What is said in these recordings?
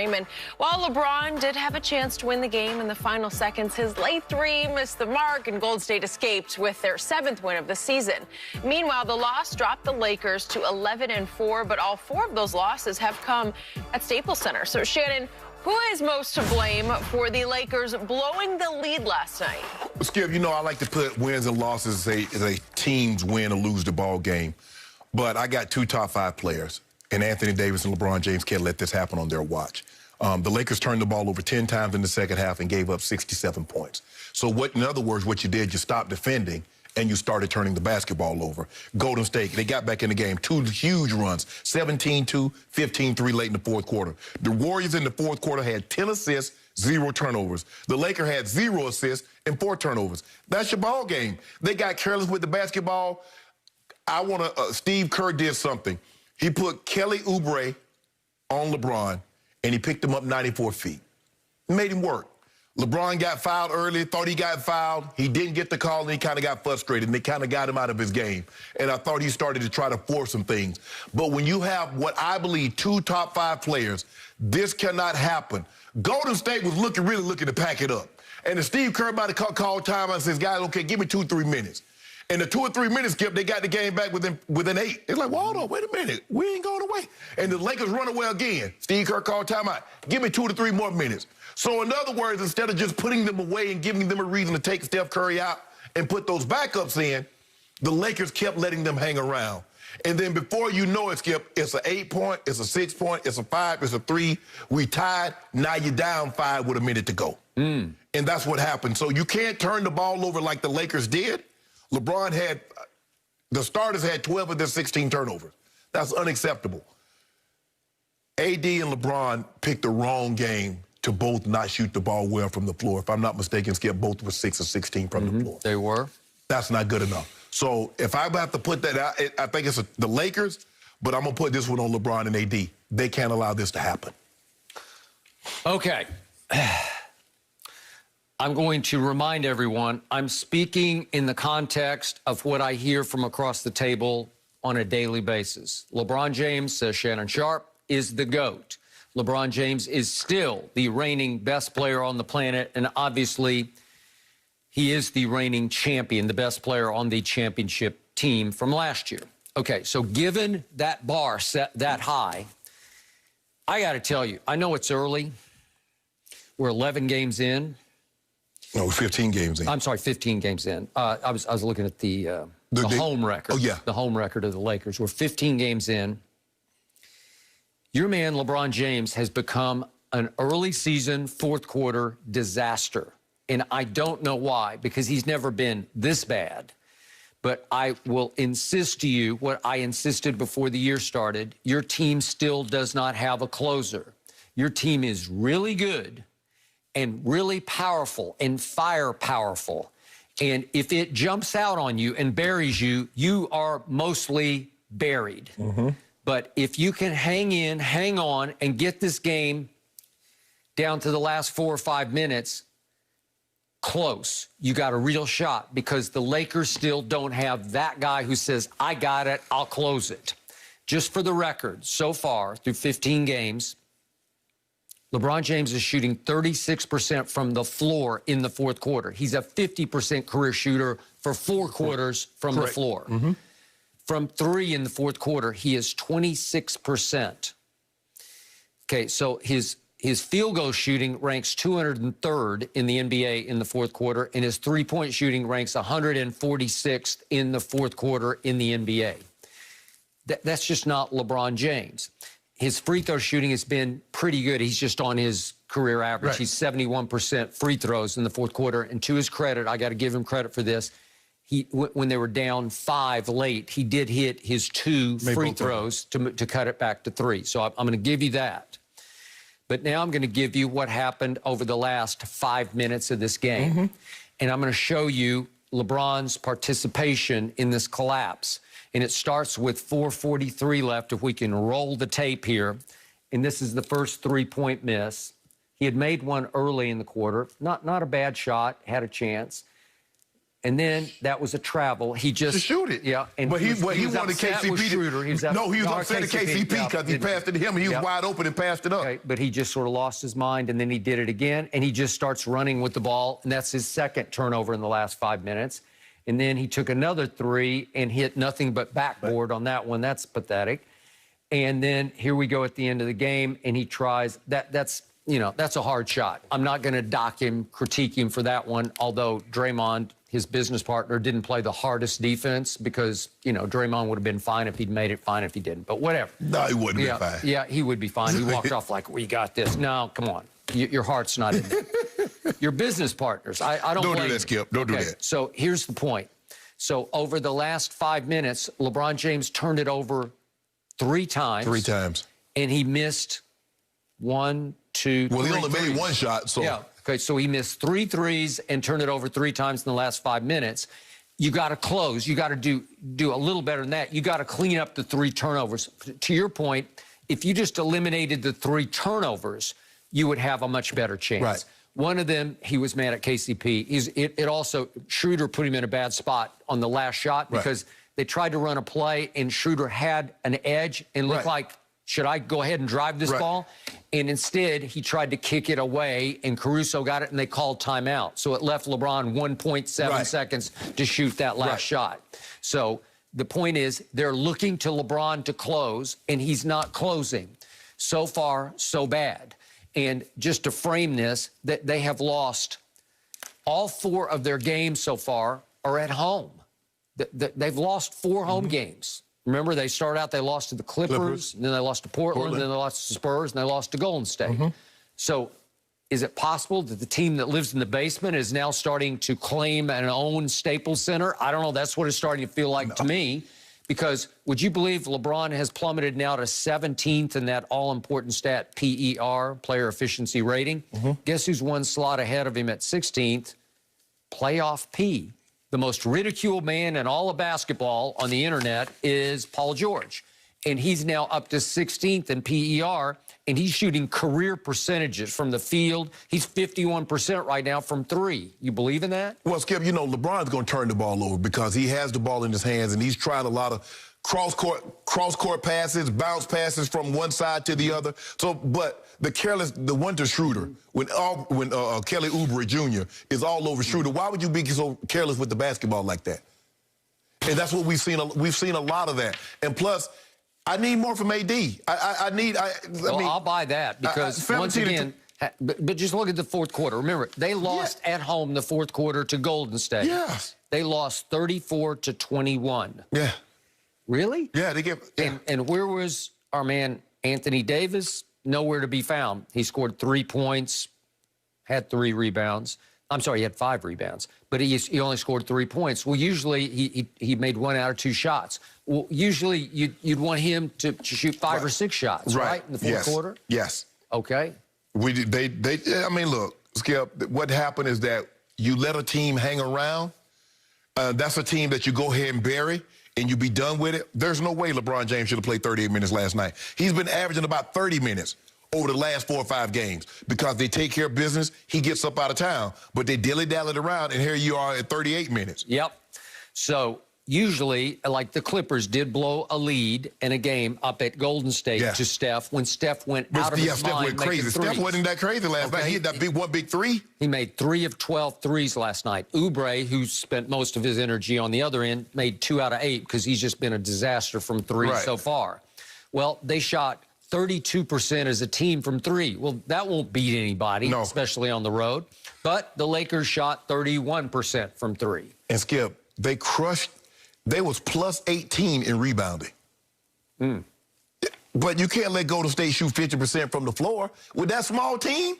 frame. And while LeBron did have a chance to win the game in the final seconds, his late three missed the mark, and Golden State escaped with their 7th win of the season. Meanwhile, the loss dropped the Lakers to 11-4, but all 4 of those losses have come at Staples Center. So, Shannon, who is most to blame for the Lakers blowing the lead last night? Skip, you know I like to put wins and losses as a team's win or lose the ball game. But I got 2 top 5 players, and Anthony Davis and LeBron James can't let this happen on their watch. The Lakers turned the ball over 10 times in the second half and gave up 67 points. So in other words, what you did, you stopped defending and you started turning the basketball over. Golden State, they got back in the game. 2 huge runs, 17-2, 15-3 late in the fourth quarter. The Warriors in the fourth quarter had 10 assists, 0 turnovers. The Lakers had 0 assists and 4 turnovers. That's your ball game. They got careless with the basketball. Steve Kerr did something. He put Kelly Oubre on LeBron, and he picked him up 94 feet. Made him work. LeBron got fouled early, thought he got fouled. He didn't get the call, and he kind of got frustrated, and they kind of got him out of his game. And I thought he started to try to force some things. But when you have what I believe 2 top 5 players, this cannot happen. Golden State was really looking to pack it up. And the Steve Kerr about to call timeout and says, guys, okay, give me 2 or 3 minutes. And the 2 or 3 minutes, Skip, they got the game back within 8. It's like, well, hold on, wait a minute. We ain't going away. And the Lakers run away again. Steve Kerr called timeout. Give me 2 to 3 more minutes. So in other words, instead of just putting them away and giving them a reason to take Steph Curry out and put those backups in, the Lakers kept letting them hang around. And then before you know it, Skip, it's an 8-point, it's a 6-point, it's a 5, it's a 3. We tied. Now you're down 5 with a minute to go. And that's what happened. So you can't turn the ball over like the Lakers did. The starters had 12 of their 16 turnovers. That's unacceptable. AD and LeBron picked the wrong game to both not shoot the ball well from the floor. If I'm not mistaken, Skip, both were 6 of 16 from the floor. They were. That's not good enough. So if I have to put that out, I think it's the Lakers, but I'm going to put this one on LeBron and AD. They can't allow this to happen. Okay. I'm going to remind everyone, I'm speaking in the context of what I hear from across the table on a daily basis. LeBron James, says Shannon Sharpe, is the GOAT. LeBron James is still the reigning best player on the planet, and obviously he is the reigning champion, the best player on the championship team from last year. Okay, so given that bar set that high, I got to tell you, I know it's early. We're 11 games in. No, 15 games in. I'm sorry, 15 games in. I was looking at the home record. Oh, yeah. The home record of the Lakers. We're 15 games in. Your man, LeBron James, has become an early season, fourth quarter disaster. And I don't know why, because he's never been this bad. But I will insist to you what I insisted before the year started. Your team still does not have a closer. Your team is really good and really powerful and fire powerful. And if it jumps out on you and buries you, you are mostly buried. But if you can hang in, hang on, and get this game down to the last 4 or 5 minutes close, you got a real shot, because the Lakers still don't have that guy who says, I got it, I'll close it. Just for the record, so far through 15 games, LeBron James is shooting 36% from the floor in the fourth quarter. He's a 50% career shooter for 4 quarters from the floor. From 3 in the fourth quarter, he is 26%. Okay, so his field goal shooting ranks 203rd in the NBA in the fourth quarter, and his three-point shooting ranks 146th in the fourth quarter in the NBA. That's just not LeBron James. His free throw shooting has been pretty good. He's just on his career average. He's 71% free throws in the fourth quarter. And to his credit, I got to give him credit for this. When they were down 5 late, he did hit his 2 free throws to cut it back to 3. So I'm going to give you that. But now I'm going to give you what happened over the last 5 minutes of this game. And I'm going to show you LeBron's participation in this collapse. And it starts with 4:43 left, if we can roll the tape here. And this is the first 3-point miss. He had made one early in the quarter. Not a bad shot, had a chance. And then that was a travel. He just to shoot it. Yeah. And but he wanted upset with Schroeder. He was upset at KCP because he passed it to him and he was wide open and passed it up. Okay, but he just sort of lost his mind, and then he did it again, and he just starts running with the ball, and that's his second turnover in the last 5 minutes. And then he took another three and hit nothing but backboard on that one. That's pathetic. And then here we go at the end of the game, and he tries that's a hard shot. I'm not going to dock him, critique him for that one, although Draymond, his business partner, didn't play the hardest defense because, Draymond would have been fine if he'd made it, fine if he didn't. But whatever. No, he wouldn't be fine. Yeah, he would be fine. He walked off like, we got this. No, come on. Your heart's not in there. Your business partners. I don't do that, Skip. Don't do that. So here's the point. So over the last 5 minutes, LeBron James turned it over 3 times. 3 times. And he missed 1, 2, 3. Well, he only made 1 shot, so. Yeah. Okay, so he missed 3 threes and turned it over 3 times in the last 5 minutes. You got to close. You got to do a little better than that. You got to clean up the 3 turnovers. To your point, if you just eliminated the 3 turnovers, you would have a much better chance. Right. One of them, he was mad at KCP. It also, Schroeder put him in a bad spot on the last shot because they tried to run a play and Schroeder had an edge and looked like, should I go ahead and drive this ball? And instead, he tried to kick it away, and Caruso got it, and they called timeout. So it left LeBron 1.7 seconds to shoot that last shot. So the point is, they're looking to LeBron to close, and he's not closing. So far, so bad. And just to frame this, that they have lost all 4 of their games so far are at home. They've lost 4 home games. Remember, they started out, they lost to the Clippers, and then they lost to Portland, then they lost to Spurs, and they lost to Golden State. So is it possible that the team that lives in the basement is now starting to claim and own Staples Center? I don't know. That's what it's starting to feel like to me. Because would you believe LeBron has plummeted now to 17th in that all-important stat, PER, player efficiency rating? Guess who's 1 slot ahead of him at 16th? Playoff P. The most ridiculed man in all of basketball on the internet is Paul George. And he's now up to 16th in PER, and he's shooting career percentages from the field. He's 51% right now from 3. You believe in that? Well, Skip, LeBron's going to turn the ball over because he has the ball in his hands, and he's tried a lot of cross-court passes, bounce passes from one side to the other. So, but the one to Schroeder, when Kelly Oubre Jr. is all over Schroeder, why would you be so careless with the basketball like that? And that's what we've seen. We've seen a lot of that. And plus, I need more from AD. I'll buy that because once again, but just look at the fourth quarter. Remember, they lost at home the fourth quarter to Golden State. Yes. They lost 34-21. Yeah. Really? Yeah, they get. Yeah. And where was our man Anthony Davis? Nowhere to be found. He scored 3 points, had 3 rebounds. I'm sorry, he had 5 rebounds, but he only scored 3 points. Well, usually he made 1 out of 2 shots. Well, usually you'd want him to shoot 5 or 6 shots, right? In the fourth quarter? Yes. Okay. I mean, look, Skip, what happened is that you let a team hang around. That's a team that you go ahead and bury, and you be done with it. There's no way LeBron James should have played 38 minutes last night. He's been averaging about 30 minutes over the last 4 or 5 games because they take care of business. He gets up out of town, but they dilly-dallied around, and here you are at 38 minutes. Yep. So usually, like the Clippers did blow a lead in a game up at Golden State to Steph when Steph went out of his Steph mind went crazy. Steph wasn't that crazy last night. He had that big 3. He made 3 of 12 threes last night. Oubre, who spent most of his energy on the other end, made 2 out of 8 because he's just been a disaster from 3 so far. Well, they shot 32% as a team from 3. Well, that won't beat anybody, especially on the road. But the Lakers shot 31% from 3. And Skip, they crushed. They was plus 18 in rebounding. But you can't let Golden State shoot 50% from the floor with that small team.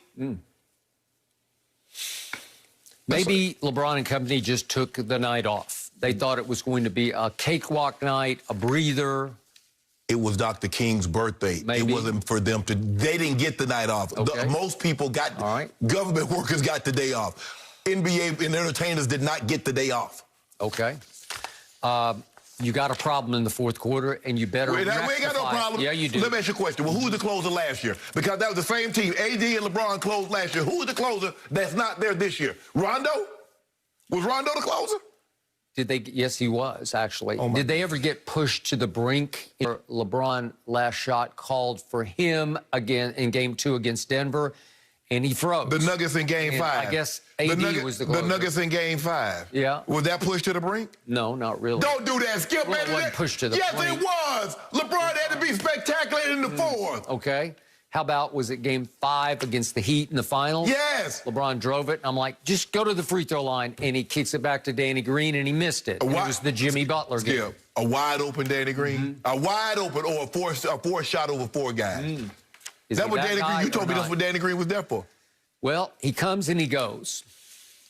Maybe LeBron and company just took the night off. They thought it was going to be a cakewalk night, a breather. It was Dr. King's birthday. Maybe. It wasn't for them to. They didn't get the night off. Most people got. Government workers got the day off. NBA and entertainers did not get the day off. Okay. You got a problem in the fourth quarter, and you better rectify. We ain't got no problem. Yeah, you do. Let me ask you a question. Well, who was the closer last year? Because that was the same team. AD and LeBron closed last year. Who was the closer that's not there this year? Rondo? Was Rondo the closer? Did they? Yes, he was, actually. Oh, Did they ever get pushed to the brink? LeBron last shot called for him again in Game 2 against Denver, and he froze. The Nuggets in Game 5. I guess AD was the closer. The Nuggets in Game 5. Yeah. Was that pushed to the brink? No, not really. Don't do that, Skip. Well, Man, it wasn't pushed to the yes, brink. it was. LeBron had to be spectacular in the fourth. Okay. How about, was it Game 5 against the Heat in the finals? Yes. LeBron drove it, and I'm like, just go to the free throw line, and he kicks it back to Danny Green, and he missed it. And it was the Jimmy Butler game. Skip, a wide open Danny Green? A wide open or a four shot over 4 guys. Is That he what that Danny guy Green, you or told me that's not? what Danny Green was there for. Well, he comes and he goes.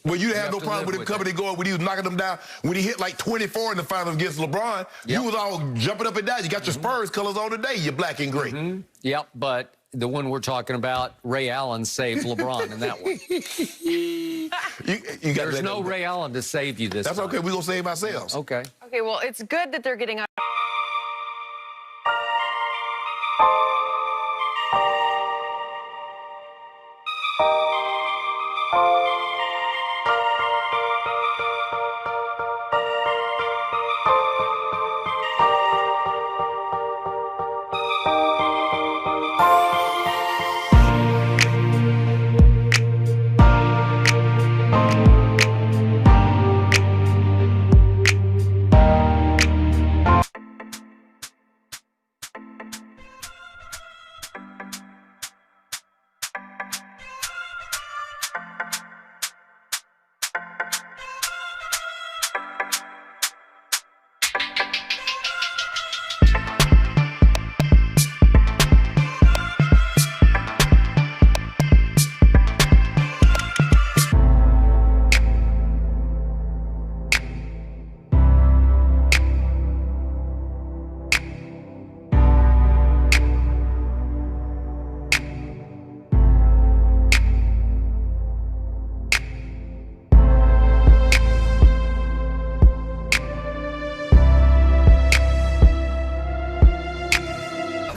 Well, you have have no to problem live with him with coming it. and going when he was knocking them down. When he hit like 24 in the finals against LeBron, you was all jumping up and down. You got your Spurs colors on today. You're black and gray. Yep, but the one we're talking about, Ray Allen saved LeBron in that one. You got There's no Ray Allen to save you this That's time. okay. We're going to save ourselves. Okay. Okay, well, it's good that they're getting out.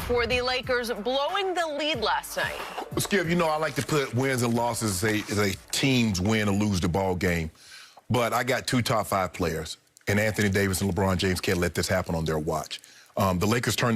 For the Lakers blowing the lead last night. Skip, you know I like to put wins and losses as a team's win or lose the ball game. But I got 2 top 5 players, and Anthony Davis and LeBron James can't let this happen on their watch. The Lakers turned